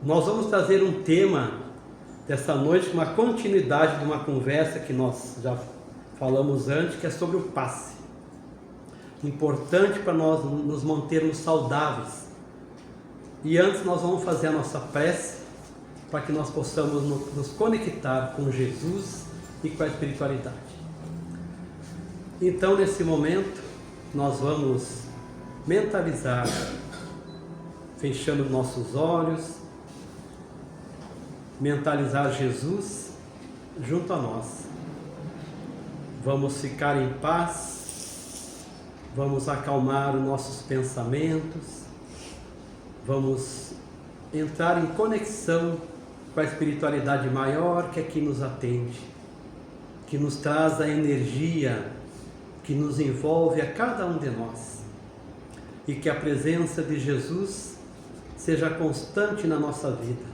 Nós vamos trazer um tema dessa noite, uma continuidade de uma conversa que nós já falamos antes, que é sobre o passe. Importante para nós nos mantermos saudáveis. E antes nós vamos fazer a nossa prece para que nós possamos nos conectar com Jesus e com a espiritualidade. Então, nesse momento, nós vamos mentalizar, fechando nossos olhos, mentalizar Jesus junto a nós. Vamos ficar em paz, vamos acalmar os nossos pensamentos, vamos entrar em conexão com a espiritualidade maior que aqui nos atende, que nos traz a energia que nos envolve a cada um de nós, e que a presença de Jesus seja constante na nossa vida.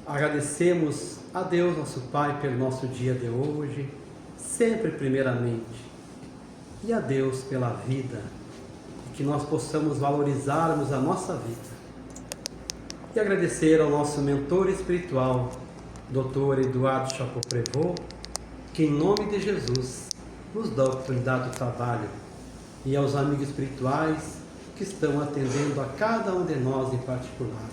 Agradecemos a Deus, nosso Pai, pelo nosso dia de hoje, sempre primeiramente, e a Deus pela vida, e que nós possamos valorizarmos a nossa vida. E agradecer ao nosso mentor espiritual, Dr. Eduardo Chapoprevot, que em nome de Jesus nos dá a oportunidade do trabalho, e aos amigos espirituais que estão atendendo a cada um de nós em particular.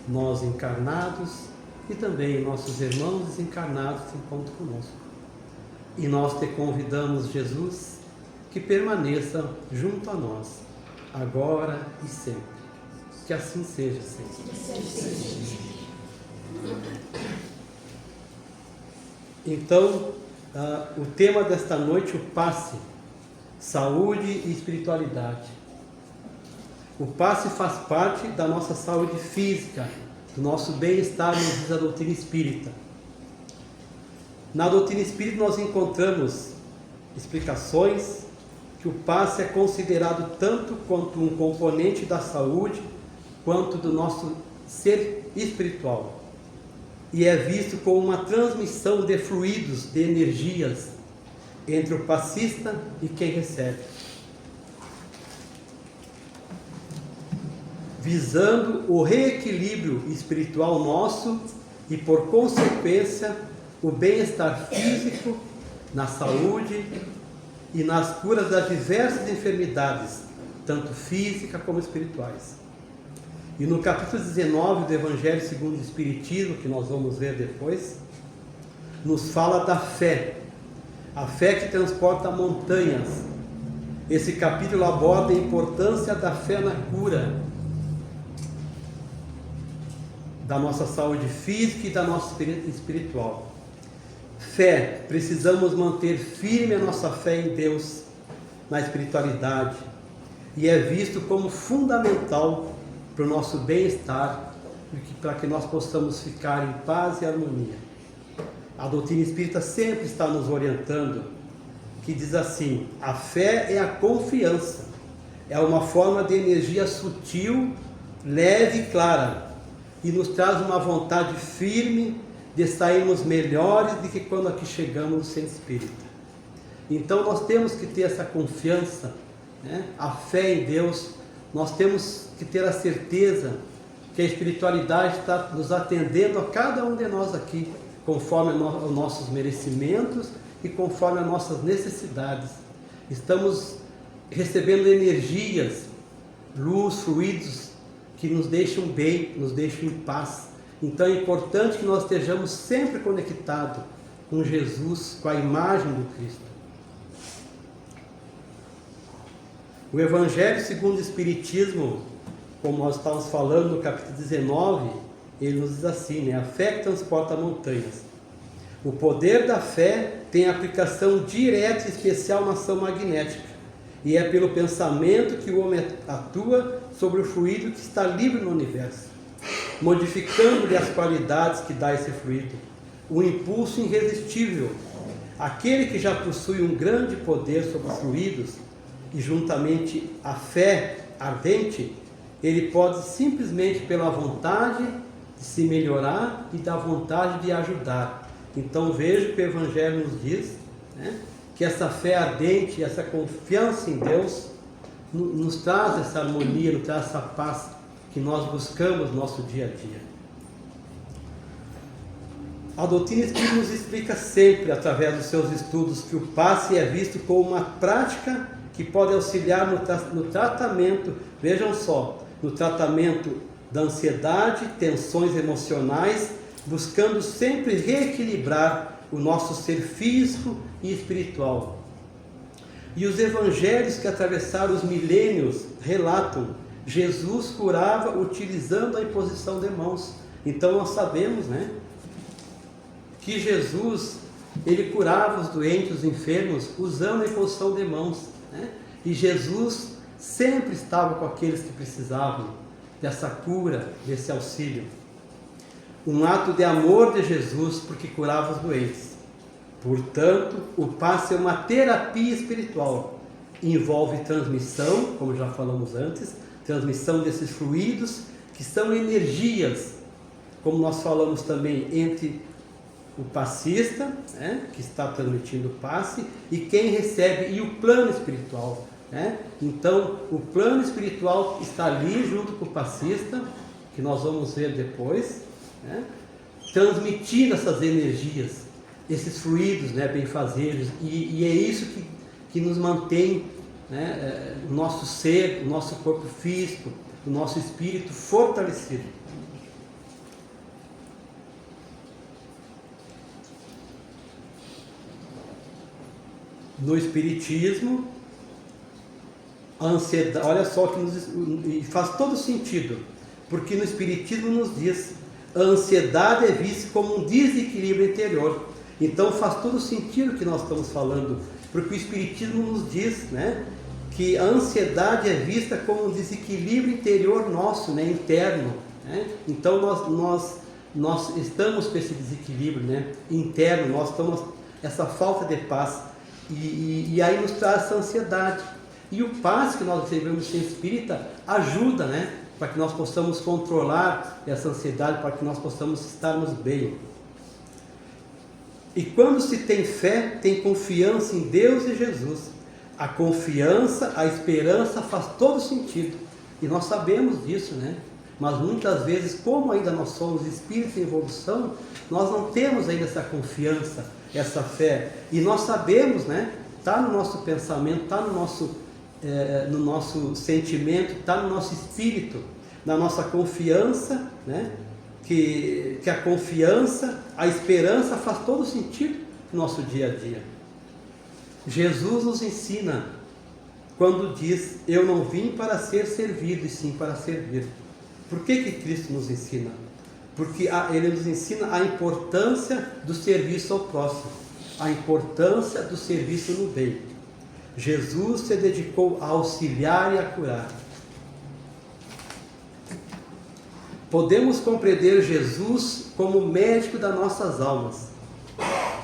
Nós encarnados e também nossos irmãos desencarnados se encontram conosco. E nós te convidamos, Jesus, que permaneça junto a nós, agora e sempre. Que assim seja, Senhor. Então, o tema desta noite, o passe, saúde e espiritualidade. O passe faz parte da nossa saúde física, do nosso bem-estar, nos diz a doutrina espírita. Na doutrina espírita nós encontramos explicações que o passe é considerado tanto quanto um componente da saúde, quanto do nosso ser espiritual. E é visto como uma transmissão de fluidos, de energias, entre o passista e quem recebe, visando o reequilíbrio espiritual nosso e, por consequência, o bem-estar físico, na saúde e nas curas das diversas enfermidades, tanto físicas como espirituais. E no capítulo 19 do Evangelho segundo o Espiritismo, que nós vamos ver depois, nos fala da fé, a fé que transporta montanhas. Esse capítulo aborda a importância da fé na cura da nossa saúde física e da nossa espiritual. Fé, precisamos manter firme a nossa fé em Deus, na espiritualidade, e é visto como fundamental para o nosso bem-estar, para que nós possamos ficar em paz e harmonia. A doutrina espírita sempre está nos orientando, que diz assim: a fé é a confiança, é uma forma de energia sutil, leve e clara, e nos traz uma vontade firme de sairmos melhores do que quando aqui chegamos no centro espírita. Então nós temos que ter essa confiança, a fé em Deus. Nós temos que ter a certeza que a espiritualidade está nos atendendo a cada um de nós aqui, conforme os nossos merecimentos e conforme as nossas necessidades. Estamos recebendo energias, luz, fluidos que nos deixam bem, nos deixam em paz. Então é importante que nós estejamos sempre conectados com Jesus, com a imagem do Cristo. O Evangelho segundo o Espiritismo, como nós estávamos falando no capítulo 19, ele nos diz assim, a fé que transporta montanhas. O poder da fé tem aplicação direta e especial na ação magnética, e é pelo pensamento que o homem atua sobre o fluido que está livre no universo, modificando-lhe as qualidades que dá esse fluido, o impulso irresistível. Aquele que já possui um grande poder sobre os fluidos, e juntamente a fé ardente, ele pode simplesmente pela vontade de se melhorar e da vontade de ajudar. Então veja que o Evangelho nos diz, que essa fé ardente, essa confiança em Deus nos traz essa harmonia, nos traz essa paz que nós buscamos no nosso dia a dia. A doutrina espírita nos explica sempre, através dos seus estudos, que o passe é visto como uma prática que pode auxiliar no tratamento, vejam só, no tratamento da ansiedade, tensões emocionais, buscando sempre reequilibrar o nosso ser físico e espiritual. E os evangelhos que atravessaram os milênios relatam: Jesus curava utilizando a imposição de mãos. Então nós sabemos, que Jesus, ele curava os doentes, os enfermos, usando a imposição de mãos, E Jesus sempre estava com aqueles que precisavam dessa cura, desse auxílio. Um ato de amor de Jesus, porque curava os doentes. Portanto, o passe é uma terapia espiritual. Envolve transmissão, como já falamos antes, transmissão desses fluidos, que são energias, como nós falamos também, entre o passista, que está transmitindo o passe, e quem recebe, e o plano espiritual. Então, o plano espiritual está ali junto com o passista, que nós vamos ver depois, transmitindo essas energias, esses fluidos, benfazejos, e é isso que nos mantém, o nosso ser, o nosso corpo físico, o nosso espírito fortalecido. No Espiritismo, a ansiedade, olha só que faz todo sentido, porque no Espiritismo nos diz: a ansiedade é vista como um desequilíbrio interior. Então faz todo sentido o que nós estamos falando, porque o Espiritismo nos diz, que a ansiedade é vista como um desequilíbrio interior nosso, interno. Então nós estamos com esse desequilíbrio, interno, nós estamos essa falta de paz, e aí nos traz essa ansiedade. E o passe que nós recebemos no centro espírita ajuda, para que nós possamos controlar essa ansiedade, para que nós possamos estarmos bem. E quando se tem fé, tem confiança em Deus e Jesus. A confiança, a esperança faz todo sentido. E nós sabemos disso, Mas muitas vezes, como ainda nós somos espíritos em evolução, nós não temos ainda essa confiança, essa fé. E nós sabemos, está no nosso pensamento, está no nosso sentimento, está no nosso espírito, na nossa confiança, que a confiança, a esperança faz todo sentido no nosso dia a dia. Jesus nos ensina quando diz: eu não vim para ser servido, e sim para servir. Por que Cristo nos ensina? Porque Ele nos ensina a importância do serviço ao próximo, a importância do serviço no bem. Jesus se dedicou a auxiliar e a curar. Podemos compreender Jesus como médico das nossas almas.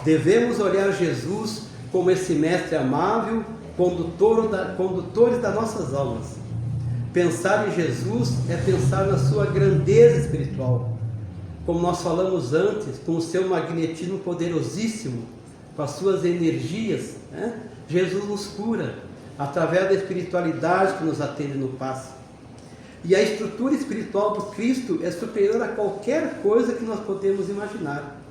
Devemos olhar Jesus como esse mestre amável, condutores das nossas almas. Pensar em Jesus é pensar na sua grandeza espiritual. Como nós falamos antes, com o seu magnetismo poderosíssimo, com as suas energias, Jesus nos cura, através da espiritualidade que nos atende no passe. E a estrutura espiritual do Cristo é superior a qualquer coisa que nós podemos imaginar.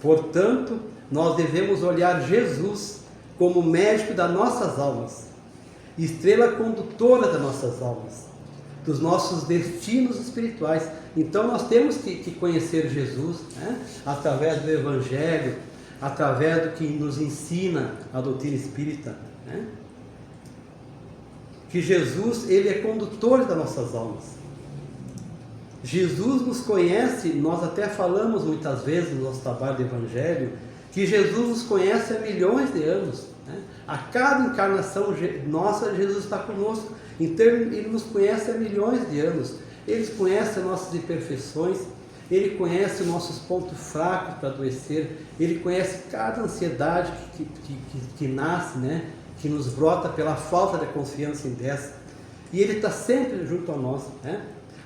Portanto, nós devemos olhar Jesus como médico das nossas almas, estrela condutora das nossas almas, dos nossos destinos espirituais. Então nós temos que conhecer Jesus, através do Evangelho, através do que nos ensina a doutrina espírita, que Jesus, ele é condutor das nossas almas. Jesus nos conhece, nós até falamos muitas vezes no nosso trabalho do Evangelho, que Jesus nos conhece há milhões de anos. A cada encarnação nossa, Jesus está conosco. Então Ele nos conhece há milhões de anos. Ele conhece as nossas imperfeições, Ele conhece os nossos pontos fracos para adoecer, Ele conhece cada ansiedade que nasce, que nos brota pela falta de confiança em Deus. E Ele está sempre junto a nós.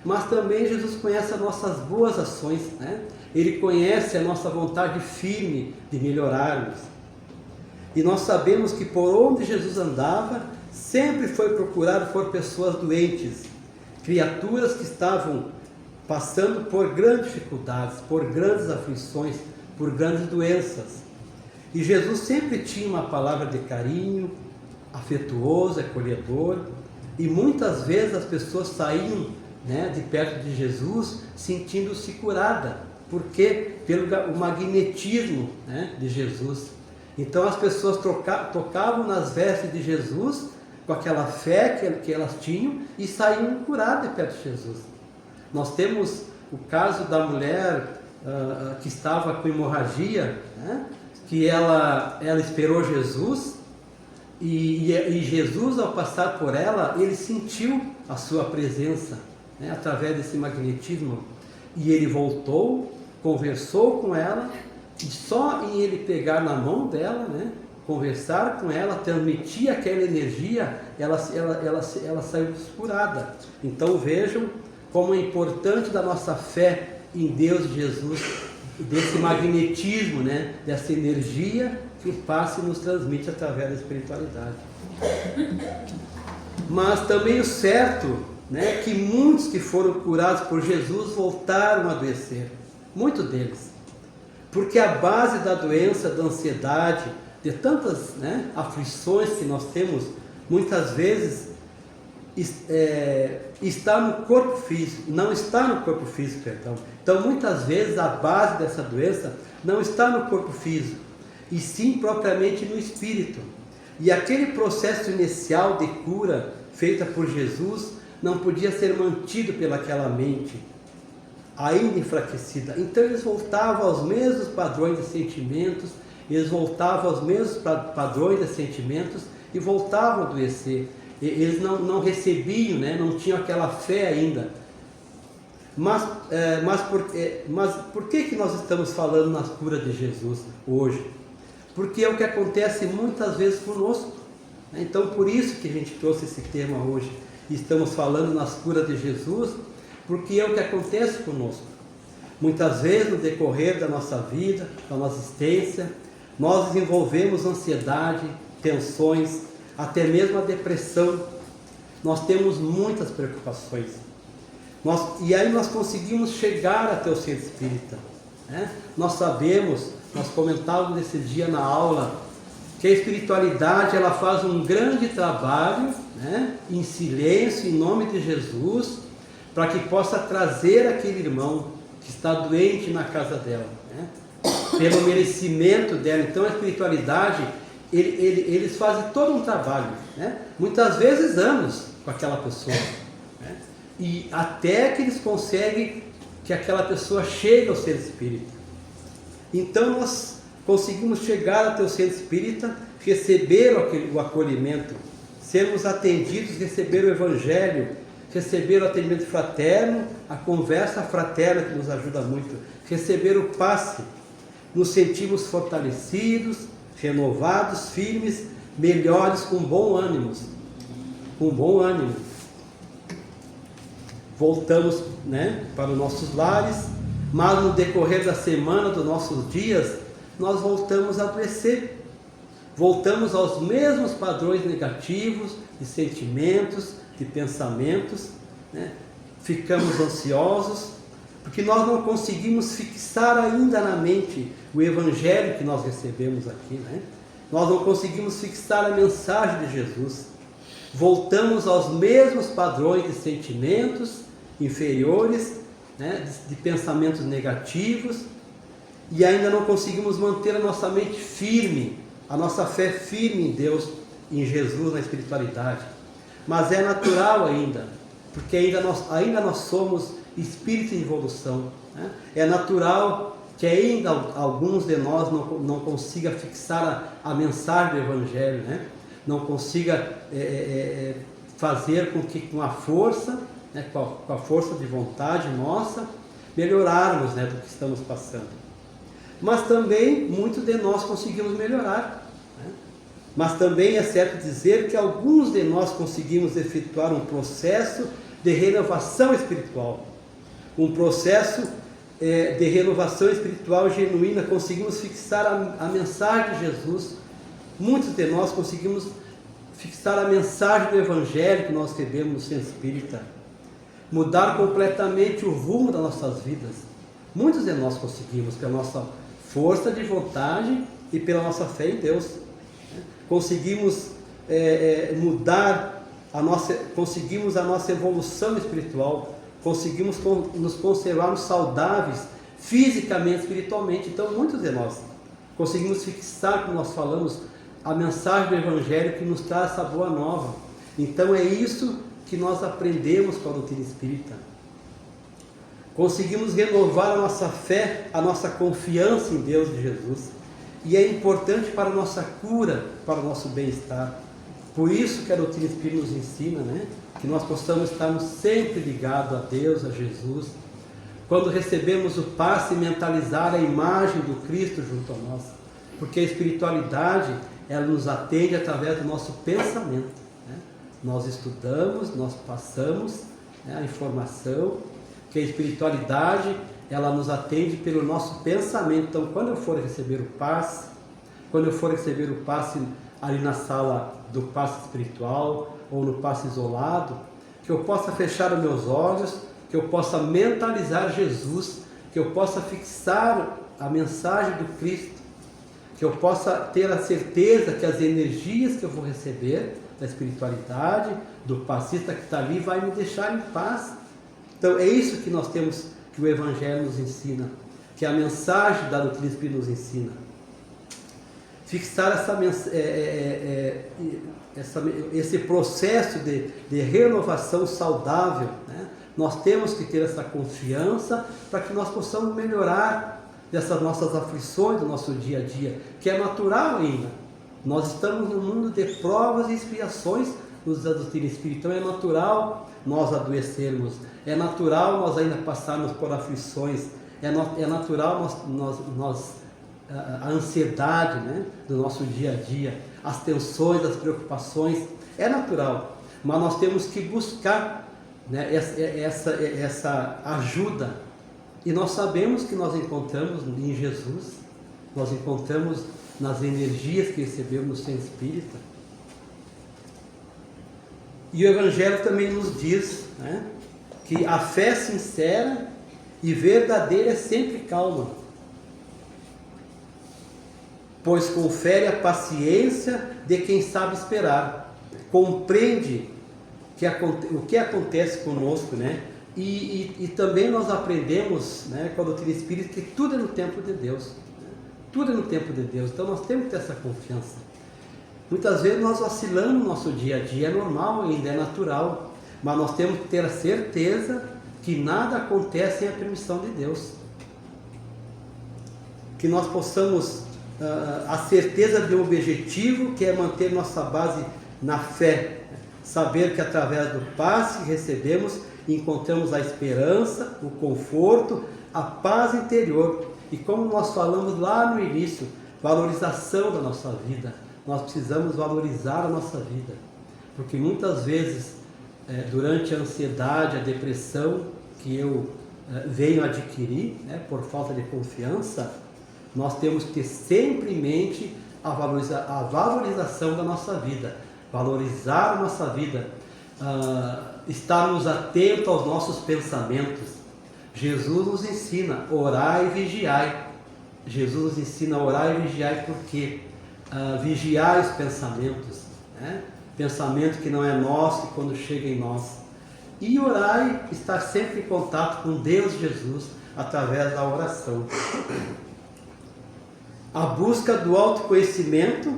Mas também Jesus conhece as nossas boas ações, Ele conhece a nossa vontade firme de melhorarmos. E nós sabemos que por onde Jesus andava, sempre foi procurado por pessoas doentes, criaturas que estavam passando por grandes dificuldades, por grandes aflições, por grandes doenças. E Jesus sempre tinha uma palavra de carinho, afetuoso, acolhedor, e muitas vezes as pessoas saíam, né, de perto de Jesus sentindo-se curada, porque pelo o magnetismo, né, de Jesus. Então as pessoas tocavam nas vestes de Jesus com aquela fé que elas tinham e saíam curadas de perto de Jesus. Nós temos o caso da mulher que estava com hemorragia, né, que ela esperou Jesus e Jesus, ao passar por ela, ele sentiu a sua presença, né, através desse magnetismo, e ele voltou, conversou com ela, e só em ele pegar na mão dela, né, conversar com ela, transmitir aquela energia, ela saiu curada. Então vejam como é importante da nossa fé em Deus e Jesus, desse magnetismo, né, dessa energia que o passe nos transmite através da espiritualidade. Mas também o certo, né, que muitos que foram curados por Jesus voltaram a adoecer, muitos deles, porque a base da doença, da ansiedade, de tantas, né, aflições que nós temos, muitas vezes está no corpo físico, não está no corpo físico, perdão. Então muitas vezes a base dessa doença não está no corpo físico, e sim propriamente no espírito. E aquele processo inicial de cura feita por Jesus não podia ser mantido pelaquela mente ainda enfraquecida. Então eles voltavam aos mesmos padrões de sentimentos, eles voltavam aos mesmos padrões de sentimentos e voltavam a adoecer. Eles não recebiam, né? Não tinham aquela fé ainda. Mas por que nós estamos falando nas curas de Jesus hoje? Porque é o que acontece muitas vezes conosco. Então por isso que a gente trouxe esse tema hoje. Estamos falando nas curas de Jesus, porque é o que acontece conosco. Muitas vezes no decorrer da nossa vida, da nossa existência, nós desenvolvemos ansiedade, tensões, até mesmo a depressão. Nós temos muitas preocupações. E aí nós conseguimos chegar até o centro espírita, né? Nós sabemos, nós comentávamos nesse dia na aula, que a espiritualidade ela faz um grande trabalho, né, em silêncio, em nome de Jesus, para que possa trazer aquele irmão que está doente na casa dela, né, pelo merecimento dela. Então a espiritualidade, eles fazem todo um trabalho, né, muitas vezes anos com aquela pessoa, né, e até que eles conseguem que aquela pessoa chegue ao centro espírita. Então nós conseguimos chegar até o centro espírita, receber o acolhimento, sermos atendidos, receber o evangelho, receber o atendimento fraterno, a conversa fraterna que nos ajuda muito, receber o passe, nos sentimos fortalecidos, renovados, firmes, melhores, com bom ânimo. Voltamos, né, para os nossos lares, mas no decorrer da semana, dos nossos dias, nós voltamos a adoecer, voltamos aos mesmos padrões negativos de sentimentos, de pensamentos, né? Ficamos ansiosos, porque nós não conseguimos fixar ainda na mente o evangelho que nós recebemos aqui, né? Nós não conseguimos fixar a mensagem de Jesus, voltamos aos mesmos padrões de sentimentos inferiores, né? De pensamentos negativos, e ainda não conseguimos manter a nossa mente firme, a nossa fé firme em Deus, em Jesus, na espiritualidade. Mas é natural ainda, porque ainda nós somos espírito em evolução, né? É natural que ainda alguns de nós não consiga fixar a mensagem do Evangelho, né? Não consiga fazer com que com a força, né? com a força de vontade nossa, melhorarmos, né? Do que estamos passando. Mas também muitos de nós conseguimos melhorar, né? Mas também é certo dizer que alguns de nós conseguimos efetuar um processo de renovação espiritual, um processo de renovação espiritual genuína. Conseguimos fixar a mensagem de Jesus. Muitos de nós conseguimos fixar a mensagem do Evangelho que nós recebemos no centro espírita. mudar completamente o rumo das nossas vidas. Muitos de nós conseguimos, pela nossa força de vontade e pela nossa fé em Deus. Conseguimos conseguimos a nossa evolução espiritual, conseguimos nos conservarmos saudáveis fisicamente, espiritualmente. Então, muitos de nós conseguimos fixar, como nós falamos, a mensagem do Evangelho que nos traz essa boa nova. Então, é isso que nós aprendemos com a doutrina espírita. Conseguimos renovar a nossa fé, a nossa confiança em Deus e Jesus. E é importante para a nossa cura, para o nosso bem-estar. Por isso que a doutrina espírita nos ensina, que nós possamos estarmos sempre ligados a Deus, a Jesus. Quando recebemos o passe, mentalizar a imagem do Cristo junto a nós. Porque a espiritualidade, ela nos atende através do nosso pensamento. Nós estudamos, nós passamos a informação, que a espiritualidade, ela nos atende pelo nosso pensamento. Então, quando eu for receber o passe, ali na sala do passe espiritual, ou no passe isolado, que eu possa fechar os meus olhos, que eu possa mentalizar Jesus, que eu possa fixar a mensagem do Cristo, que eu possa ter a certeza que as energias que eu vou receber da espiritualidade, do passista que está ali, vai me deixar em paz. Então é isso que nós temos, que o Evangelho nos ensina, que a mensagem da doutrina espírita nos ensina. Fixar esse processo de renovação saudável, Nós temos que ter essa confiança para que nós possamos melhorar dessas nossas aflições do nosso dia a dia, que é natural ainda. Nós estamos num mundo de provas e expiações nos doutrina espírita, então é natural nós adoecermos, é natural nós ainda passarmos por aflições, é natural a ansiedade do nosso dia a dia, as tensões, as preocupações, é natural, mas nós temos que buscar essa ajuda, e nós sabemos que nós encontramos em Jesus, nós encontramos nas energias que recebemos no centro espírita. E o Evangelho também nos diz que a fé sincera e verdadeira é sempre calma, pois confere a paciência de quem sabe esperar, compreende o que acontece conosco, E também nós aprendemos, com a doutrina espírita, que tudo é no tempo de Deus, tudo é no tempo de Deus. Então nós temos que ter essa confiança. Muitas vezes nós vacilamos no nosso dia a dia, é normal ainda, é natural, mas nós temos que ter a certeza que nada acontece sem a permissão de Deus, que nós possamos a certeza de um objetivo, que é manter nossa base na fé, saber que através do passe que recebemos encontramos a esperança, o conforto, a paz interior. E como nós falamos lá no início, valorização da nossa vida. Nós precisamos valorizar a nossa vida, porque muitas vezes, durante a ansiedade, a depressão que eu venho adquirir, por falta de confiança, nós temos que ter sempre em mente a valorização da nossa vida, valorizar a nossa vida, estarmos atentos aos nossos pensamentos. Jesus nos ensina, orai e vigiai. Jesus nos ensina a orar e vigiai, porque vigiar os pensamentos, pensamento que não é nosso e quando chega em nós. E orar, estar sempre em contato com Deus Jesus através da oração. A busca do autoconhecimento,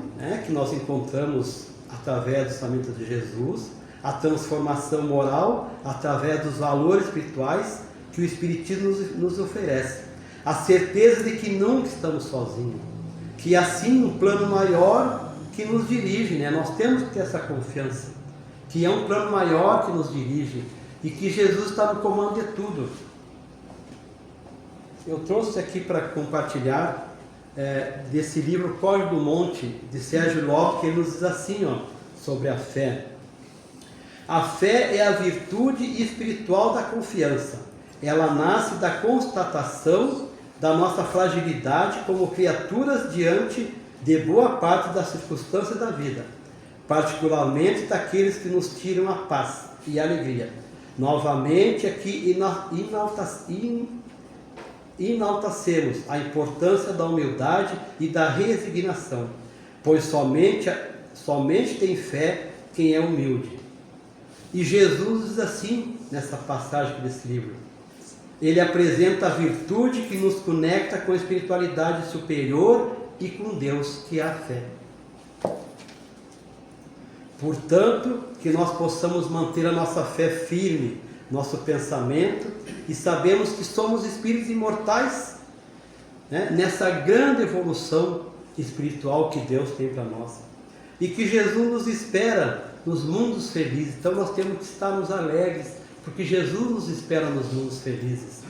que nós encontramos através do ensinamento de Jesus, a transformação moral através dos valores espirituais que o Espiritismo nos oferece, a certeza de que nunca estamos sozinhos, que assim um plano maior que nos dirige, nós temos que ter essa confiança, que é um plano maior que nos dirige e que Jesus está no comando de tudo. Eu trouxe aqui para compartilhar desse livro Código do Monte, de Sérgio Lopes, que ele nos diz assim, sobre a fé. A fé é a virtude espiritual da confiança. Ela nasce da constatação da nossa fragilidade como criaturas diante de boa parte das circunstâncias da vida, particularmente daqueles que nos tiram a paz e a alegria. Novamente aqui enaltecemos a importância da humildade e da resignação, pois somente tem fé quem é humilde. E Jesus diz assim, nessa passagem desse livro, ele apresenta a virtude que nos conecta com a espiritualidade superior e com Deus, que é a fé. Portanto, que nós possamos manter a nossa fé firme, nosso pensamento, e sabemos que somos espíritos imortais, né, nessa grande evolução espiritual que Deus tem para nós. E que Jesus nos espera nos mundos felizes. Então nós temos que estar alegres, porque Jesus nos espera nos mundos felizes.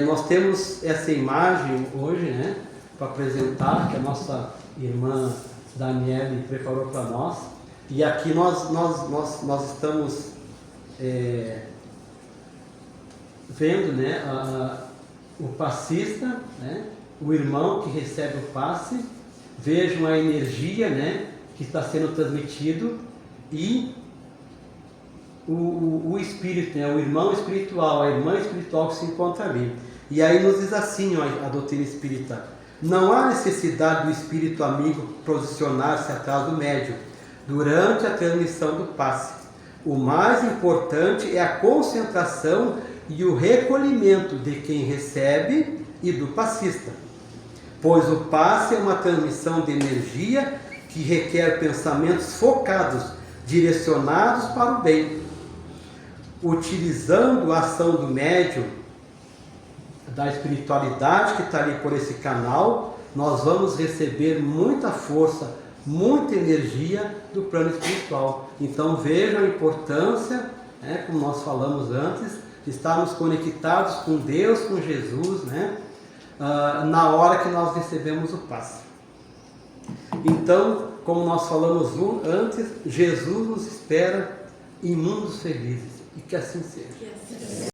Nós temos essa imagem hoje, né, para apresentar, que a nossa irmã Daniele preparou para nós. E aqui nós estamos vendo, né, o passista, né, o irmão que recebe o passe. Vejam a energia, né, que está sendo transmitido, e o espírito, né, o irmão espiritual, a irmã espiritual que se encontra ali. E aí nos diz assim, ó, a doutrina espírita: não há necessidade do espírito amigo posicionar-se atrás do médium durante a transmissão do passe. O mais importante é a concentração e o recolhimento de quem recebe e do passista, pois o passe é uma transmissão de energia que requer pensamentos focados, direcionados para o bem. Utilizando a ação do médium, da espiritualidade que está ali por esse canal, nós vamos receber muita força, muita energia do plano espiritual. Então vejam a importância, né, como nós falamos antes, de estarmos conectados com Deus, com Jesus, né, na hora que nós recebemos o passe. Então, como nós falamos antes, Jesus nos espera em mundos felizes. E que assim seja.